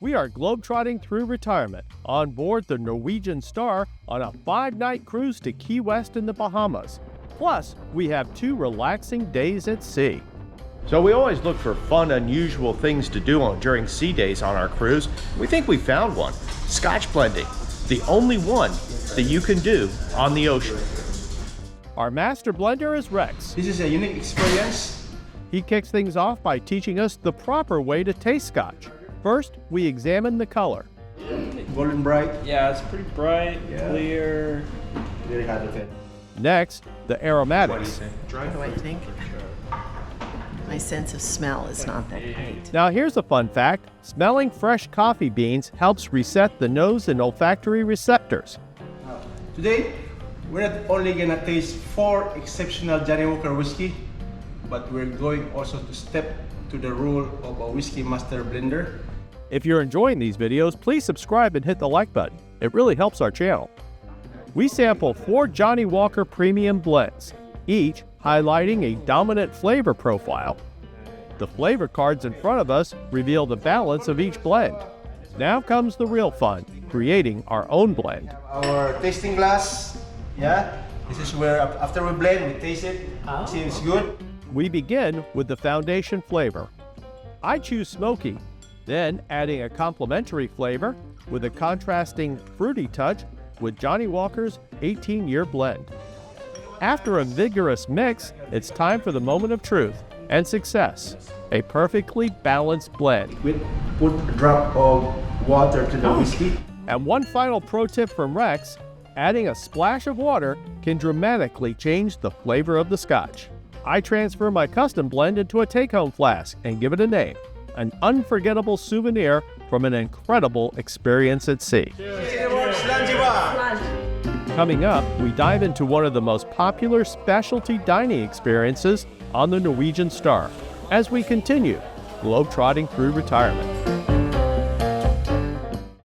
We are globetrotting through retirement on board the Norwegian Star on a 5-night cruise to Key West in the Bahamas. Plus, we have 2 relaxing days at sea. So we always look for fun, unusual things to do during sea days on our cruise. We think we found one: Scotch blending, the only one that you can do on the ocean. Our master blender is Rex. This is a unique experience. He kicks things off by teaching us the proper way to taste Scotch. First, we examine the color. Golden bright. Yeah, it's pretty bright, Yeah. clear. Very hard to fit. Next, the aromatics. What do I think? My sense of smell is not that great. Now here's a fun fact. Smelling fresh coffee beans helps reset the nose and olfactory receptors. Today, we're not only gonna taste 4 exceptional Johnny Walker whiskey, but we're going also to step to the role of a whiskey master blender. If you're enjoying these videos, please subscribe and hit the like button. It really helps our channel. We sample 4 Johnny Walker premium blends, each highlighting a dominant flavor profile. The flavor cards in front of us reveal the balance of each blend. Now comes the real fun, creating our own blend. Our tasting glass, yeah. This is where after we blend, we taste it, see it's good. We begin with the foundation flavor. I choose smoky, then adding a complementary flavor with a contrasting fruity touch with Johnny Walker's 18-year blend. After a vigorous mix, it's time for the moment of truth and success, a perfectly balanced blend. We put a drop of water to the whiskey. And one final pro tip from Rex, adding a splash of water can dramatically change the flavor of the Scotch. I transfer my custom blend into a take-home flask and give it a name, an unforgettable souvenir from an incredible experience at sea. Coming up, we dive into one of the most popular specialty dining experiences on the Norwegian Star as we continue globetrotting through retirement.